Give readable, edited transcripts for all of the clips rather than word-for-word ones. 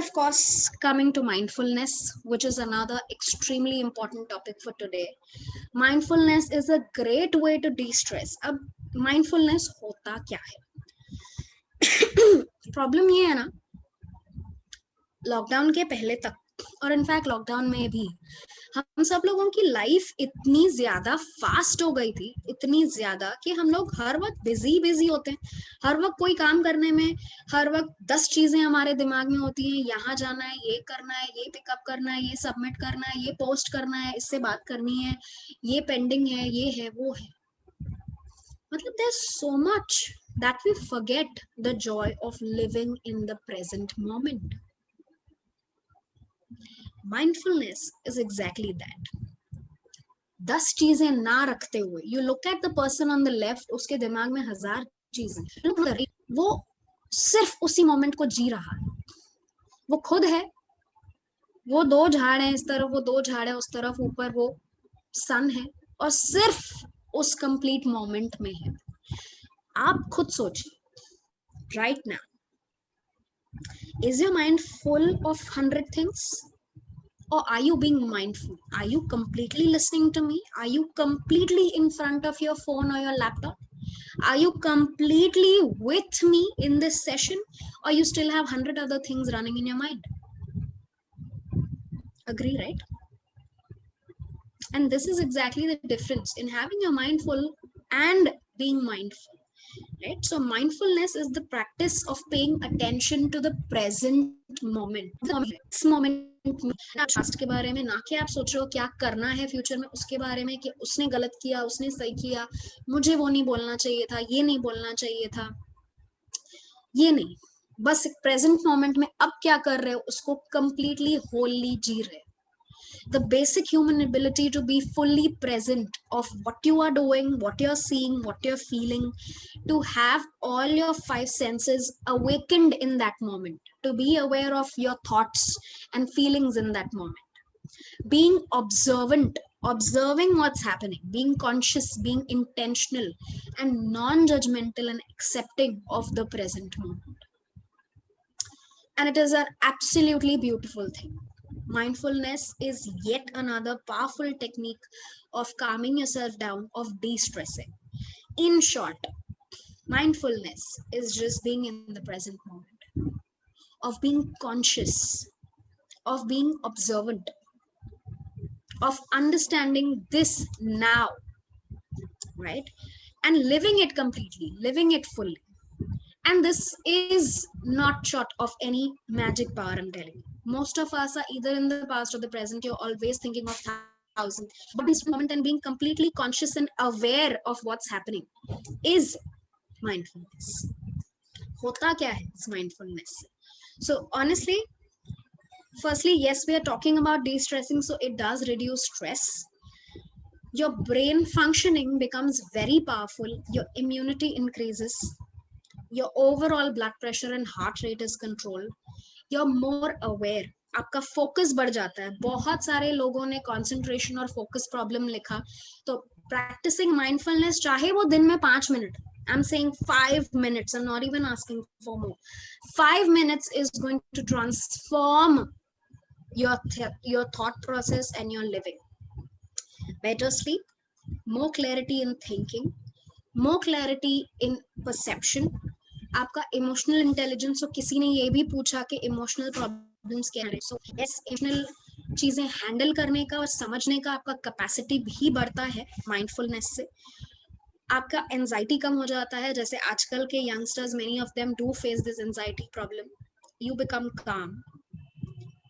of course, coming to mindfulness, which is another extremely important topic for today. Mindfulness is a great way to de-stress. अब mindfulness होता क्या है? Problem ये है ना, lockdown के पहले तक और इनफैक्ट लॉकडाउन में भी हम सब लोगों की लाइफ इतनी ज्यादा फास्ट हो गई थी, इतनी ज्यादा कि हम लोग हर वक्त बिजी होते हैं. हर वक्त कोई काम करने में, हर वक्त 10 चीजें हमारे दिमाग में होती हैं. यहाँ जाना है, ये करना है, ये पिकअप करना है, ये सबमिट करना है, ये पोस्ट करना है, इससे बात करनी है, ये पेंडिंग है, ये है, वो है. मतलब there is so much that we forget the joy of living in the present moment. Mindfulness is exactly that. 10 चीजें ना रखते हुए, you look at the person on the left, उसके दिमाग में 1000 चीजें, वो सिर्फ उसी मोमेंट को जी रहा है. वो खुद है, वो 2 झाड़ है इस तरफ, वो 2 झाड़ है उस तरफ, ऊपर वो सन है और सिर्फ उस कंप्लीट मोमेंट में है. आप खुद सोचिए right now, is your mind full of 100 things? Or are you being mindful? Are you completely listening to me? Are you completely in front of your phone or your laptop? Are you completely with me in this session? Or you still have 100 other things running in your mind? Agree, right? And this is exactly the difference in having your mind full and being mindful. Right? So mindfulness is the practice of paying attention to the present moment. This moment past के बारे में, ना कि आप सोच रहे हो क्या करना है फ्यूचर में उसके बारे में, कि उसने गलत किया, उसने सही किया, मुझे वो नहीं बोलना चाहिए था, ये नहीं बोलना चाहिए था, ये नहीं. बस प्रेजेंट मोमेंट में अब क्या कर रहे हो उसको कंप्लीटली होली जी रहे. The basic human ability to be fully present of what you are doing, what you're seeing, what you're feeling, to have all your 5 senses awakened in that moment, to be aware of your thoughts and feelings in that moment, being observant, observing what's happening, being conscious, being intentional and non-judgmental and accepting of the present moment. And it is an absolutely beautiful thing. Mindfulness is yet another powerful technique of calming yourself down, of de-stressing. In short, mindfulness is just being in the present moment, of being conscious, of being observant, of understanding this now, right? And living it completely, living it fully. And this is not short of any magic power, I'm telling you. Most of us are either in the past or the present. You're always thinking of thousands. But this moment and being completely conscious and aware of what's happening is mindfulness. Hota kya hai this mindfulness? So honestly, firstly, yes, we are talking about de-stressing, so it does reduce stress. Your brain functioning becomes very powerful. Your immunity increases. Your overall blood pressure and heart rate is controlled. You're more aware. आपका focus बढ़ जाता है. बहुत सारे लोगों ने concentration और focus problem लिखा. तो प्रैक्टिसिंग माइंडफुलनेस, चाहे वो दिन में 5 minute, I'm saying 5 minutes, I'm not even asking for more. 5 minutes is going to transform your thought process and your living. Better sleep, more clarity in thinking, more clarity in perception. आपका emotional intelligence. तो किसी ने ये भी पूछा कि emotional problems क्या है. सो यस, इमोशनल चीजें हैंडल करने का और समझने का आपका कैपेसिटी भी बढ़ता है माइंडफुलनेस से. आपका एंजाइटी कम हो जाता है. जैसे आजकल के youngsters, many of them do face this anxiety problem. You become काम.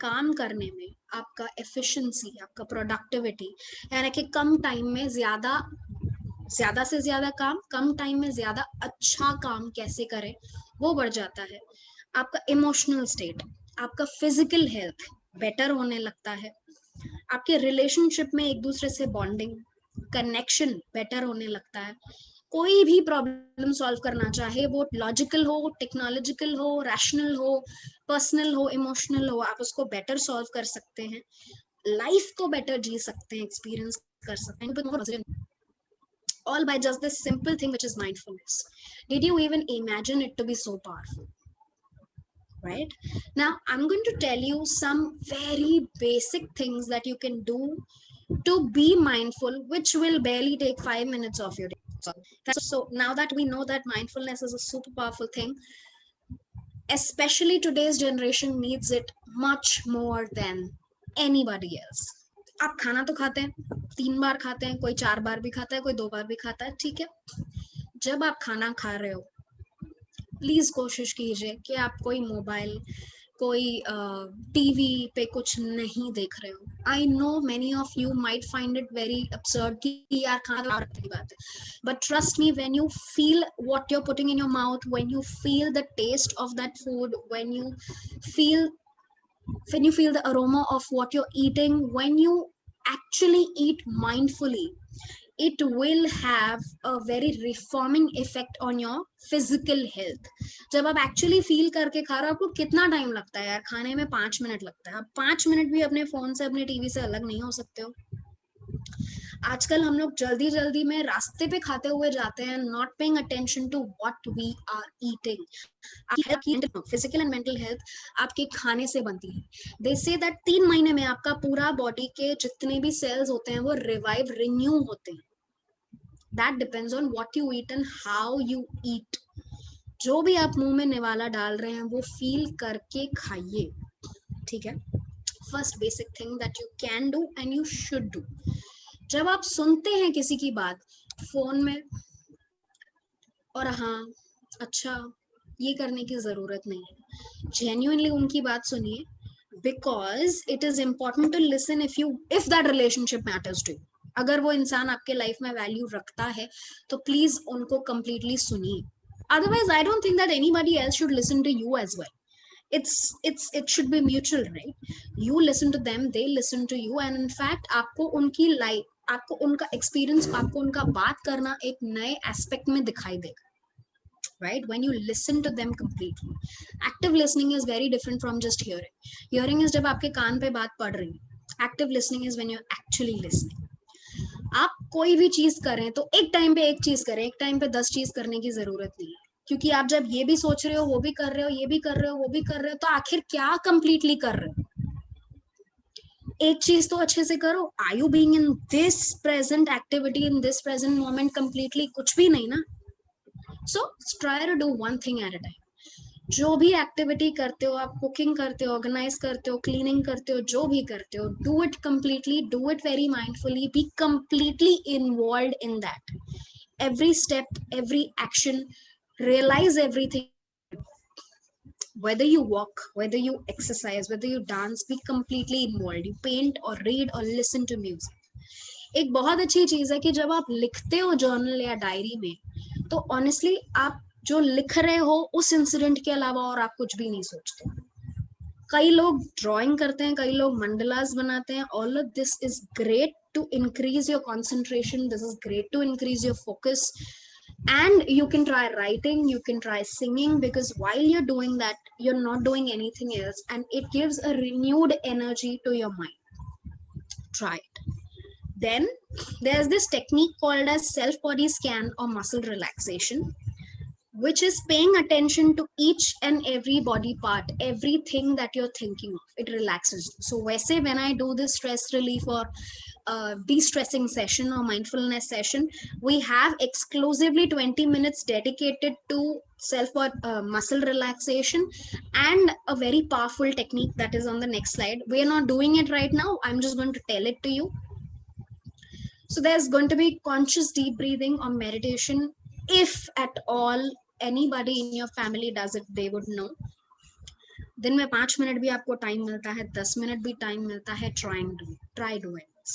काम करने में आपका एफिशिएंसी, आपका प्रोडक्टिविटी, यानी कि कम टाइम में ज्यादा से ज्यादा काम, कम टाइम में ज्यादा अच्छा काम कैसे करें, वो बढ़ जाता है. आपका इमोशनल स्टेट, आपका फिजिकल हेल्थ बेटर होने लगता है. आपके रिलेशनशिप में एक दूसरे से बॉन्डिंग, कनेक्शन बेटर होने लगता है. कोई भी प्रॉब्लम सॉल्व करना, चाहे वो लॉजिकल हो, टेक्नोलॉजिकल हो, रैशनल हो, पर्सनल हो, इमोशनल हो, आप उसको बेटर सॉल्व कर सकते हैं. लाइफ को बेटर जी सकते हैं, एक्सपीरियंस कर सकते हैं, all by just this simple thing which is mindfulness. Did you even imagine it to be so powerful? right? Now I'm going to tell you some very basic things that you can do to be mindful, which will barely take 5 minutes of your day. So now that we know that mindfulness is a super powerful thing, especially today's generation needs it much more than anybody else. आप खाना तो खाते हैं, 3 बार खाते हैं, कोई 4 बार भी खाता है, कोई 2 बार भी खाता है, ठीक है? जब आप खाना खा रहे हो, प्लीज कोशिश कीजिए कि आप कोई मोबाइल, कोई टीवी पे कुछ नहीं देख रहे हो. I know many of you might find it very absurd कि यार खाना की बात है, but trust me, when you feel what you're putting in your mouth, when you feel the taste of that food, feel when you feel the aroma of what you're eating, when you actually eat mindfully, it will have a very reforming effect on your physical health. जब आप actually feel करके खा रहे हो, आपको कितना time लगता है यार खाने में? 5 मिनट लगता है. आप 5 मिनट भी अपने फोन से, अपने टीवी से अलग नहीं हो सकते हो. आजकल हम लोग जल्दी जल्दी में रास्ते पे खाते हुए जाते हैं, not paying attention to what we are eating. आपकी फिजिकल एंड मेंटल हेल्थ आपके खाने से बनती है. दे से दैट 3 महीने में आपका पूरा बॉडी के जितने भी सेल्स होते हैं वो रिवाइव, रिन्यू होते हैं. That depends on what you eat and how you eat. जो भी आप मुंह में निवाला डाल रहे हैं वो फील करके खाइए, ठीक है? First basic thing that you can do and you should do, जब आप सुनते हैं किसी की बात फोन में, और हाँ अच्छा ये करने की जरूरत नहीं है, जेन्युइनली उनकी बात सुनिए, because it is important to listen if that relationship matters to you. अगर वो इंसान आपके लाइफ में वैल्यू रखता है तो प्लीज उनको कंप्लीटली सुनिए. Otherwise, I don't think that anybody else should listen to you as well. It should be mutual, right? You listen to them, they listen to you, and in fact आपको उनकी life, आपको उनका experience, आपको उनका बात करना एक नए एस्पेक्ट में दिखाई देगा, right? When you listen to them completely. Active listening is very different from just hearing. Hearing is जब आपके कान पे बात पड़ रही है. Active listening is when you're actually listening. आप कोई भी चीज करें तो एक टाइम पे एक चीज करें, एक टाइम पे 10 चीज करने की जरूरत नहीं है, क्योंकि आप जब ये भी सोच रहे हो, वो भी कर रहे हो, ये भी कर रहे हो, वो भी कर रहे हो, तो आखिर क्या कंप्लीटली कर रहे हो? एक चीज तो अच्छे से करो. Are you being in this present activity, in this present moment completely? कुछ भी नहीं ना. So try to do one thing at a time. जो भी एक्टिविटी करते हो, आप कुकिंग करते हो, ऑर्गेनाइज करते हो, क्लीनिंग करते हो, जो भी करते हो, do it completely, do it very mindfully, be completely involved in that. Every step, every action, realize everything. Whether you walk, whether you exercise, whether you dance, be completely involved. You paint or read or listen to music. एक बहुत अच्छी चीज है कि जब आप लिखते हो जर्नल या डायरी में, तो ऑनेस्टली आप जो लिख रहे हो उस इंसिडेंट के अलावा और आप कुछ भी नहीं सोचते. कई लोग ड्राइंग करते हैं, कई लोग मंडलास बनाते हैं. All of this is great to increase your concentration. This is great to increase your focus. And you can try writing, you can try singing, because while you're doing that, you're not doing anything else, and it gives a renewed energy to your mind. Try it. Then there's this technique called as self body scan or muscle relaxation, which is paying attention to each and every body part, everything that you're thinking of. It relaxes. So when I do this stress relief or de-stressing session or mindfulness session, we have exclusively 20 minutes dedicated to muscle relaxation, and a very powerful technique that is on the next slide. We are not doing it right now, I'm just going to tell it to you. So there's going to be conscious deep breathing or meditation. If at all anybody in your family does it, they would know. दिन में 5 minute भी आपको time मिलता है, 10 minute भी time मिलता है, try doing this.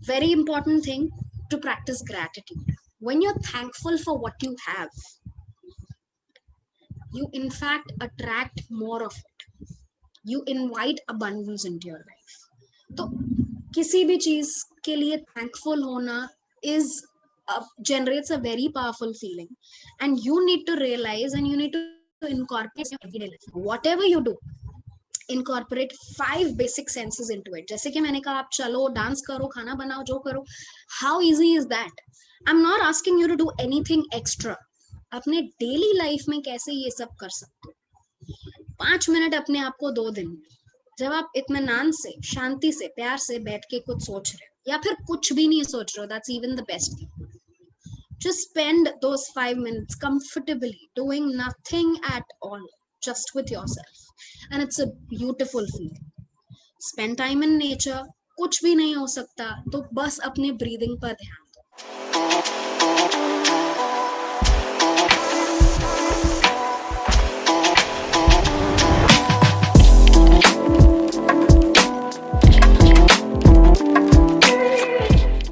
Very important thing to practice gratitude. When you're thankful for what you have, you in fact attract more of it. You invite abundance into your life. तो किसी भी चीज के लिए thankful होना is generates a very powerful feeling, and you need to realize and you need to incorporate in your everyday life. Whatever you do, incorporate 5 basic senses into it. जैसे कि मैंने कहा, आप चलो, डांस करो, खाना बनाओ, जो करो. How easy is that? I'm not asking you to do anything extra. अपने डेली लाइफ में कैसे ये सब कर सकते हो. 5 मिनट अपने आप को दो दिन में, जब आप इत्मीनान से, शांति से, प्यार से बैठ के कुछ सोच रहे हो या फिर कुछ भी नहीं सोच रहे हो, that's even the best thing. Just spend those 5 minutes comfortably doing nothing at all, just with yourself. And it's a beautiful feeling. Spend time in nature. कुछ भी नहीं हो सकता तो बस अपने ब्रीदिंग पर ध्यान